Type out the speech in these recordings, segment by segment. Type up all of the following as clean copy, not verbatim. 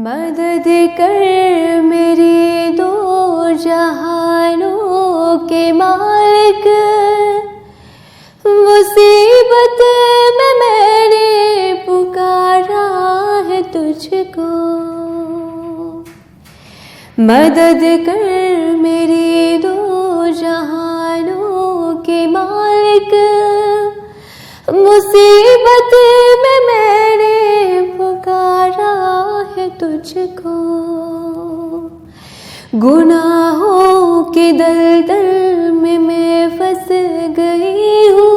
मदद कर मेरे दो जहानों के मालिक, मुसीबत में मैंने पुकारा है तुझको। मदद कर मेरे दो जहानों के मालिक, मुसीबत में मैंने पुकारा है तुझको। गुनाहों के दलदल में मैं फंस गई हूँ,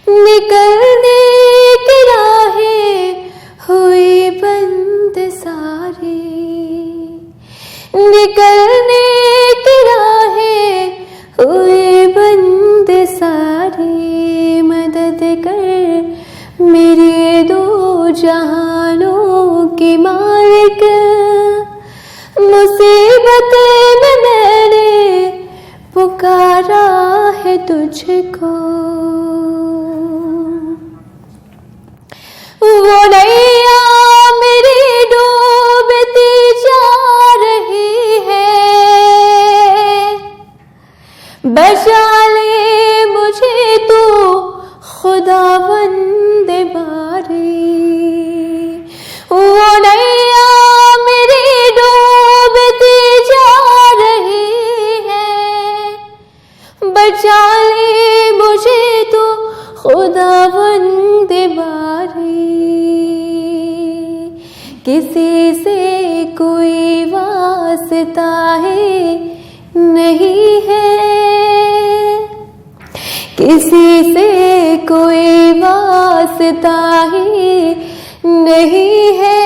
निकलने की राहें हुई बंद सारी, निकलने की राहें हुई बंद सारी। मदद कर मेरे दो जहानों के मालिक, मुसीबत में मैंने पुकारा है तुझको। वो नैया मेरी डूबती जा रही है, बचा ले मुझे तू खुदावंद बारी। वो नैया मेरी डूबती जा रही है, बचा ले मुझे तू खुदावंद बारी। किसी से कोई वास्ता है नहीं है, किसी से कोई वास्ता ही नहीं है।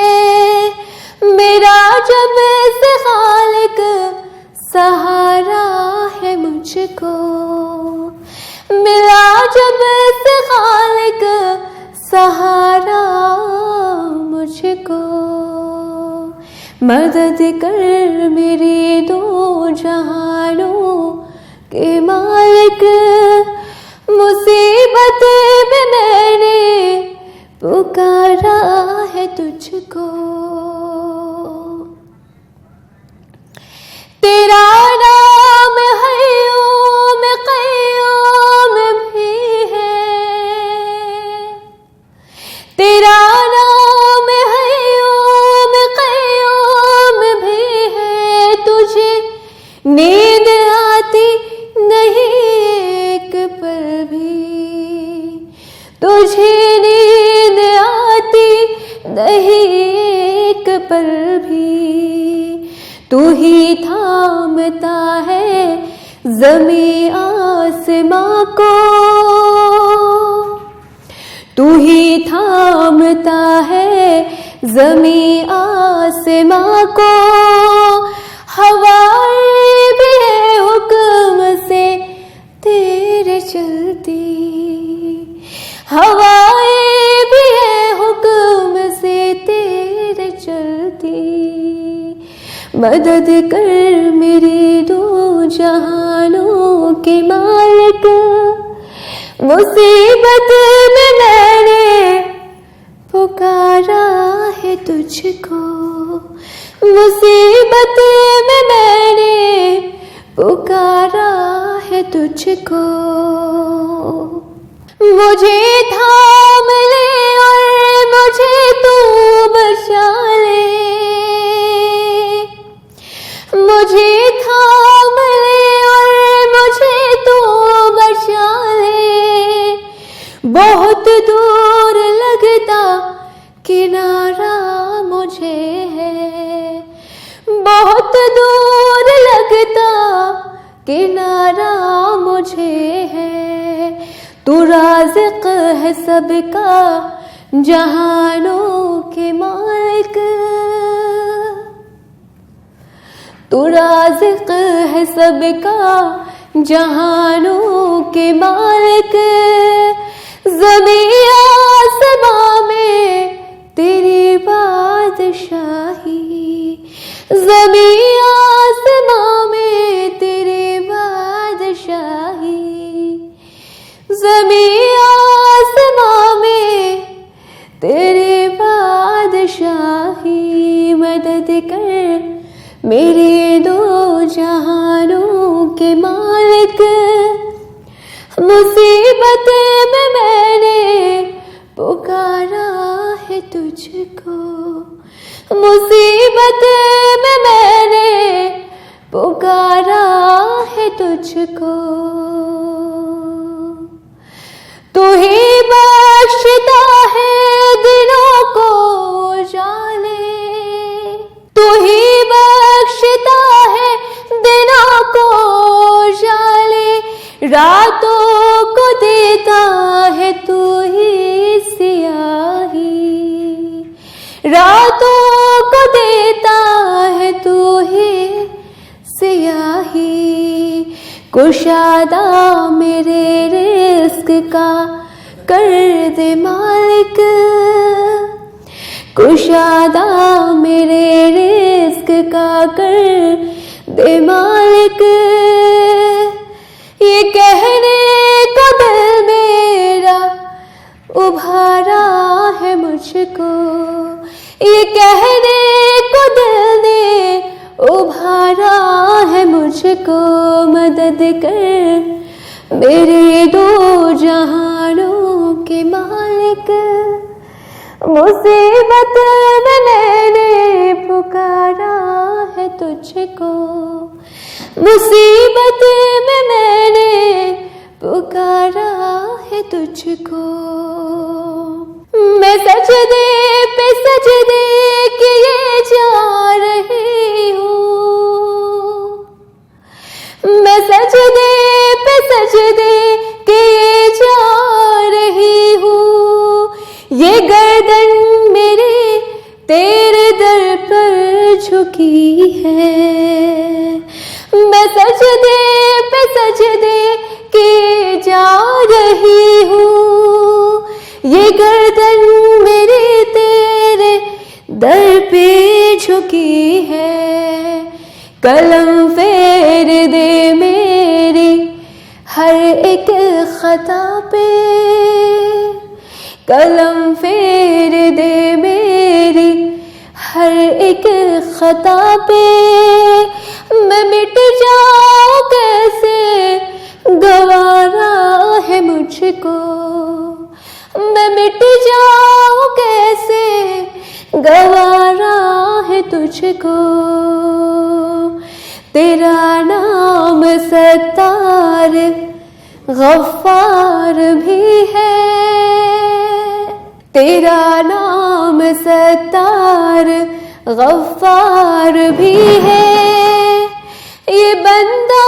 मेरा जब से खालिक सहारा है मुझको, मिला जब से खालिक सहारा मुझको। मदद कर मेरे दो जहानों के मालिक, मुसीबत में मैंने पुकारा है तुझको। तेरा नाम हय्यूम क़य्यूम भी है, तेरा नाम हय्यूम क़य्यूम भी है। तुझे नींद आती नहीं एक पल भी, तुझे नींद आती नहीं एक पल भी। तू ही थामता है ज़मीं आसमां को, तू ही थामता है ज़मीं आसमां को। हवाएं भी है हुक्म से तेरे चलती, हवाएं भी है हुक्म से तेरे चलती। मदद कर मेरे दो जहानों के मालिक, मुसीबत में मैंने पुकारा है तुझको। मुसीबत में मैंने पुकारा है तुझको। मुझे थाम ले और मुझे तू बचा ले, मुझे थाम ले और मुझे तू बचा ले। बहुत दूर लगता किनारा मुझे है, बहुत दूर लगता किनारा मुझे है। तू राज़िक़ है सबका जहानों के मालिक, तू राज़िक़ है सबका जहानों के मालिक। ज़मीं आसमां में तेरी बादशाही, ज़मीं आसमां में तेरी बादशाही। ज़मीं आसमां में तेरे बादशाह मेरे दो जहानों के मालिक, मुसीबत में मैंने पुकारा है तुझको, मुसीबत में मैंने पुकारा है तुझको। तू ही बख्शता है दिलों को जाने, तू ही बख्शता है दिलों को जाने, रातों को देता है तू ही सियाही, रातों को देता है तू ही सियाही। कुशादा मेरे रिस्क का कर दे मालिक, कुशादा मेरे रिस्क का कर दे मालिक। ये कहने को दिल मेरा उभारा है मुझको, ये कहने को दिल ने उभारा है मुझको। मदद कर मेरे दो जहानों के मालिक, मुसीबत में मैंने पुकारा है तुझको, मुसीबत में मैंने पुकारा है तुझको। मैं सजदे पे सजदे किए जा रही हूँ, मैं सजदे पे सजदे किए जा रही हूँ। ये गर्दन मेरी तेरे दर पर झुकी है, मैं सजदे पे सजदे किए जा रही हूँ। ये गर्दन मेरी तेरे दर पे झुकी है। कलम फेर दे मेरी हर एक खता पे, कलम फेर दे मेरी हर एक खता पे। मैं मिट जाऊं कैसे गवारा है मुझको, मैं मिट जाऊं कैसे गवारा है तुझको। तेरा नाम सत्तार गफ्फार भी है, तेरा नाम सत्तार गफ्फार भी है। ये बंदा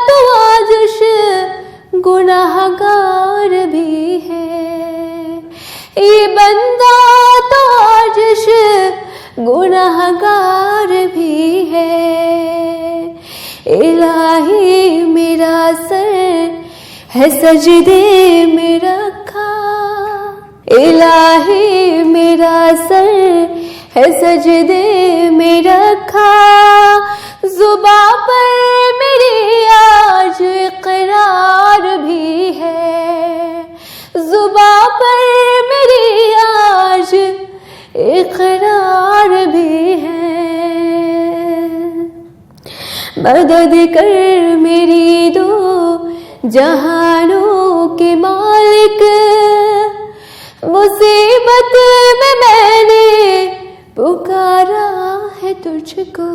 तो आजुश गुनाहगार भी है, ये बंदा तो आजुश गुनाहगार भी है। इलाही मेरा सर है सजदे में रखा, इलाही मेरा सर है सजदे में रखा। जुबां पर मेरी आज इकरार भी है, जुबां पर मेरी आज इकरार भी है। मदद कर मेरी दो जहानों के मालिक, मुसीबत में मैंने पुकारा है तुझको,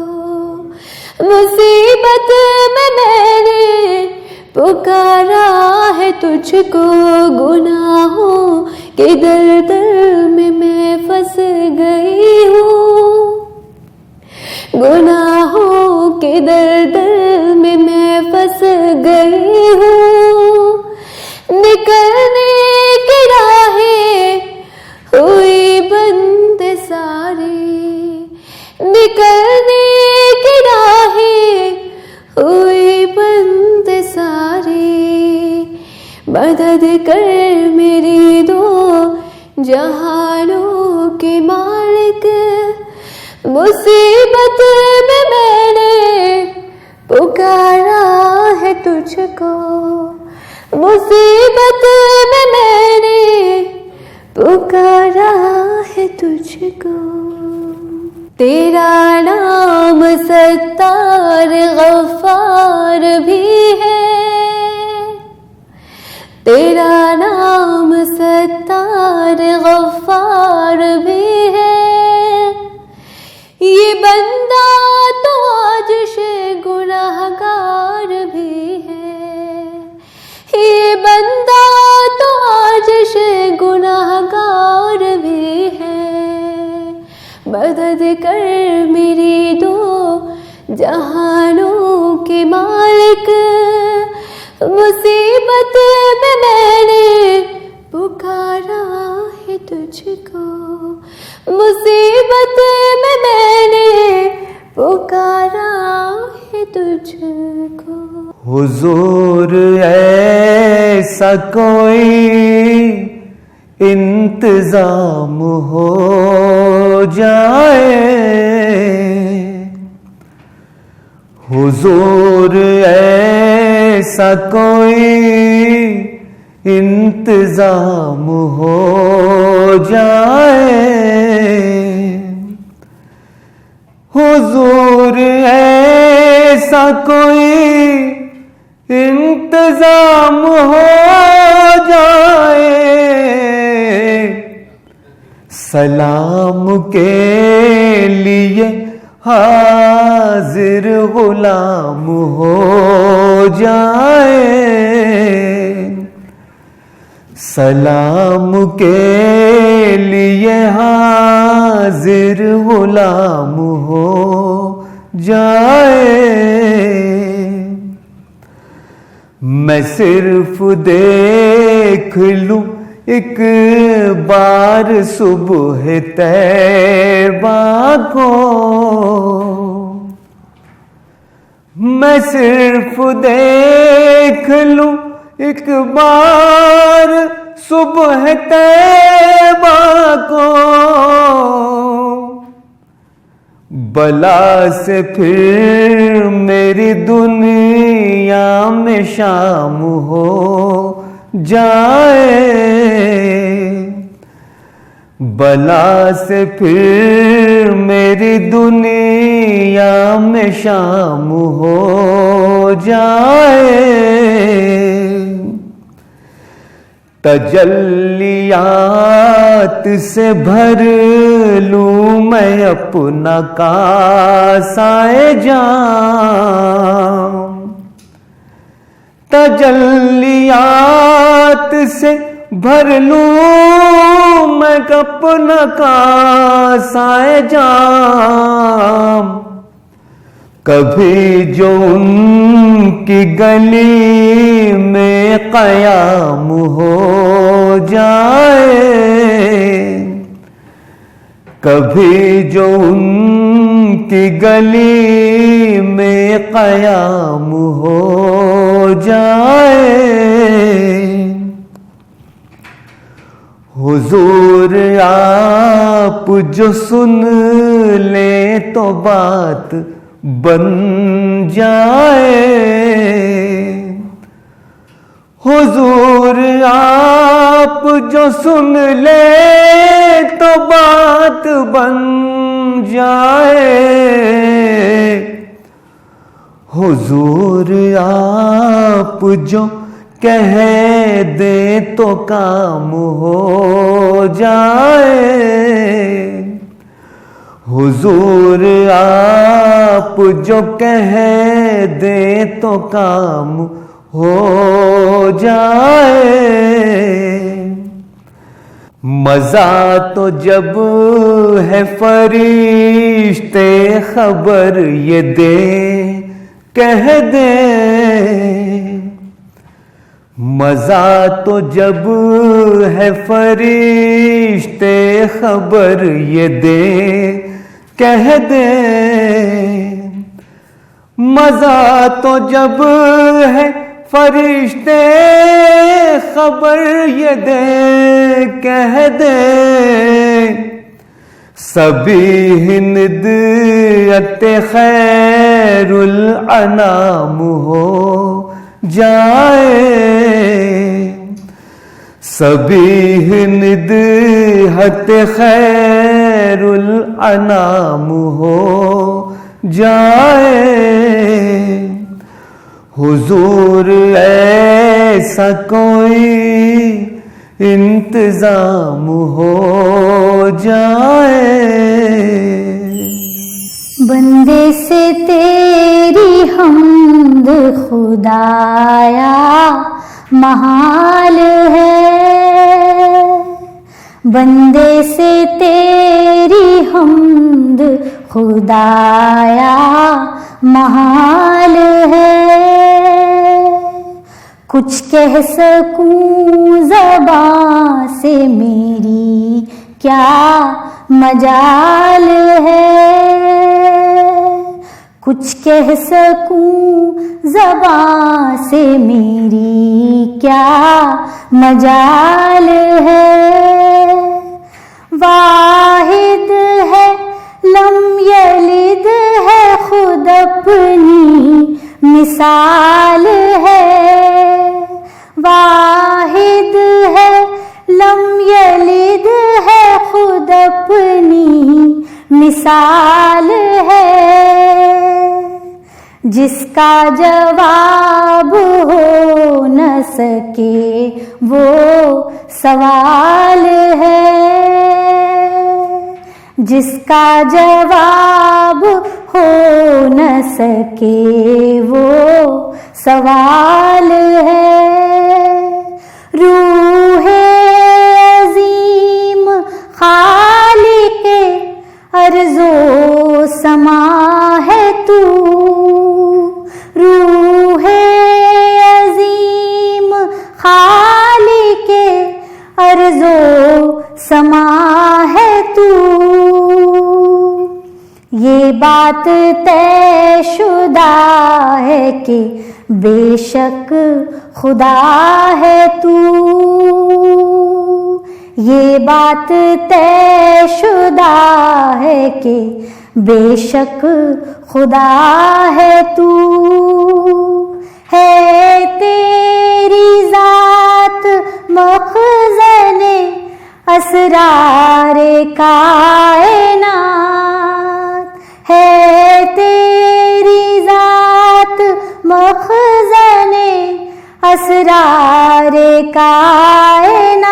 मुसीबत में मैंने पुकारा है तुझको। गुनाहों के दलदल में मैं फंस गई हूँ, गुनाहों के दलदल में मैं फंस गई हूँ। निकलने की राहें हुई बंद सारी, निकलने की राहें हुई बंद सारी। मदद कर मेरी दो जहानों के मालिक, मुसीबत में मैंने पुकारा है तुझको, मुसीबत में मैंने पुकारा है तुझको। तेरा नाम सत्तार गफ्फार भी है, तेरा नाम सत्तार गफ्फार भी है। ये बंदा तो आज से गुनाहगार भी है, ये बंदा तो आज से गुनाहगार भी है। मदद कर मेरी दो जहानों के मालिक, मुसीबत में मैंने पुकारा है तुझको, मुसीबत में मैंने पुकारा है तुझको। हुजूर ऐसा कोई इंतजाम हो जाए, हुजूर ऐसा कोई इंतजाम हो जाए, हुजूर ऐसा कोई इंतजाम हो जाए। सलाम के लिए हाजिर गुलाम हो जाए, सलाम के लिए हाजिर गुलाम हो जाए। मैं सिर्फ देख लूं एक बार सुबह तैबा को, मैं सिर्फ देख लूं एक बार सुबह तैबा को। बला से फिर मेरी दुनिया में शाम हो जाए, बला से फिर मेरी दुनिया में शाम हो जाए। तजल्लियात से भर लूं मैं अपना कासाए जाम, तजल्लियात से भर लूं मैं अपना कासाए जाम। कभी जो उनकी गली में क़याम हो जाए, कभी जो उनकी गली में क़याम हो जाए। हुजूर आप जो सुन ले तो बात बन जाए, हुजूर आप जो सुन ले तो बात बन जाए, हुजूर आप जो कह दे तो काम हो जाए, हुजूर आप जो कह दे तो काम हो जाए। मजा तो जब है फरिश्ते खबर ये दे कह दे, मजा तो जब है फरिश्ते खबर ये दे कह दे, मजा तो जब है फरिश्ते खबर ये दे कह दे। सभी हिंद अते खैरुल अनाम हो जाए, सभी हिंद हत खैर खैरुल अनाम हो जाए। हुजूर ऐसा कोई इंतजाम हो जाए। बंदे से तेरी हम्द खुदाया महाल है, बंदे से तेरी हम्द खुदाया महाल है। कुछ कह सकूं ज़बां से मेरी क्या मजाल है, कुछ कह सकूं ज़बां से मेरी क्या मजाल है। वाहिद है लम यलिद है खुद अपनी मिसाल है, वाहिद है लम यलिद है खुद अपनी मिसाल है। जिसका जवाब हो न सके वो सवाल है, जिसका जवाब हो न सके वो सवाल है। रूहे अजीम खालिके अर्ज़ो समा है तू, रूहे अजीम खालिके अर्ज़ो समा है तू। ये बात तयशुदा है कि बेशक खुदा है तू, ये बात तयशुदा है कि बेशक खुदा है तू। है तेरी जात मखज़ने असरारे कायनात, है तेरी जात मखज़ने असरारे कायनात।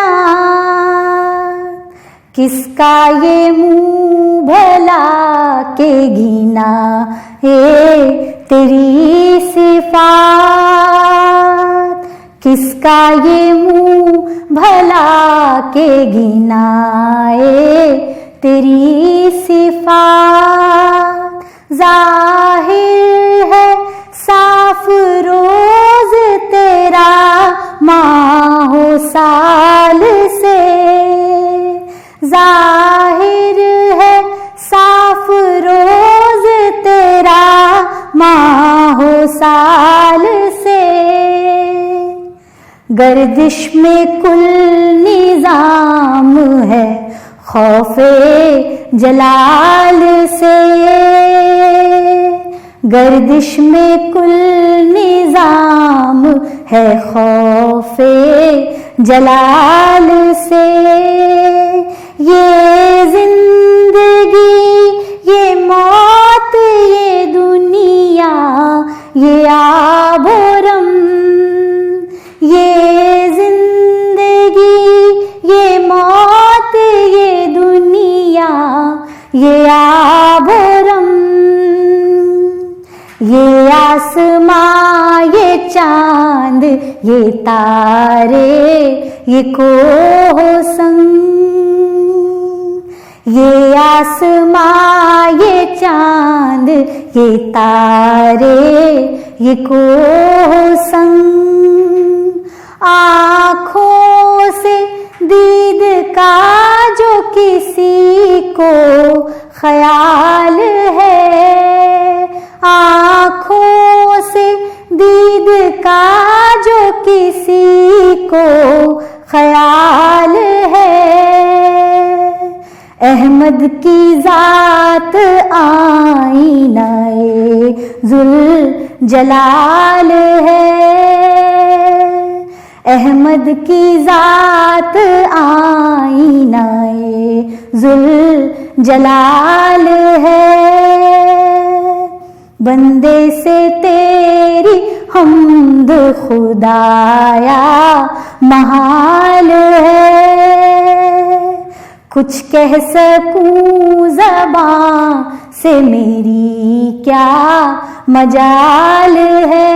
किसका ये मुँह भला के गिना तेरी सिफात, किसका ये मुँह भला के गिनाए तेरी सिफात। जाहिर है साफ रोज तेरा माहो साल से, जाहिर है साफ रोज तेरा माहो साल से। गर्दिश में कुल निजाम है खौफे जलाल से, गर्दिश में कुल निजाम है खौफे जलाल से। ये जिंदगी ये मौत ये दुनिया ये आबोरम, ये जिंदगी ये मौत ये दुनिया ये आबोरम। ये आसमां ये चांद ये तारे ये कोहसंग, ये आसमां ये चांद ये तारे ये कोहसंग। आँखों से दीद का जो किसी को ख्याल है, आँखों से दीद का जो किसी को ख्याल है। अहमद की जात आईनाए जुल जलाल है, अहमद की जात आईनाए जुल जलाल है। बंदे से तेरी हम्द खुदाया महाल है। कुछ कह सकूं ज़बां से मेरी क्या मजाल है।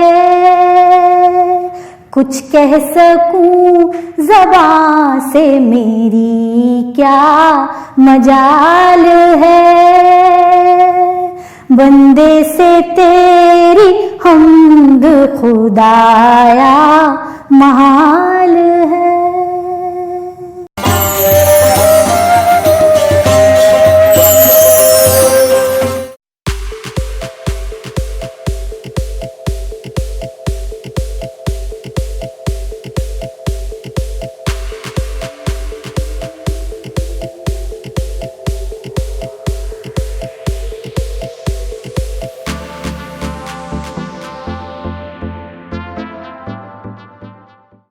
कुछ कह सकूं ज़बां से मेरी क्या मजाल है। बंदे से तेरी हम्द खुदाया महाल है।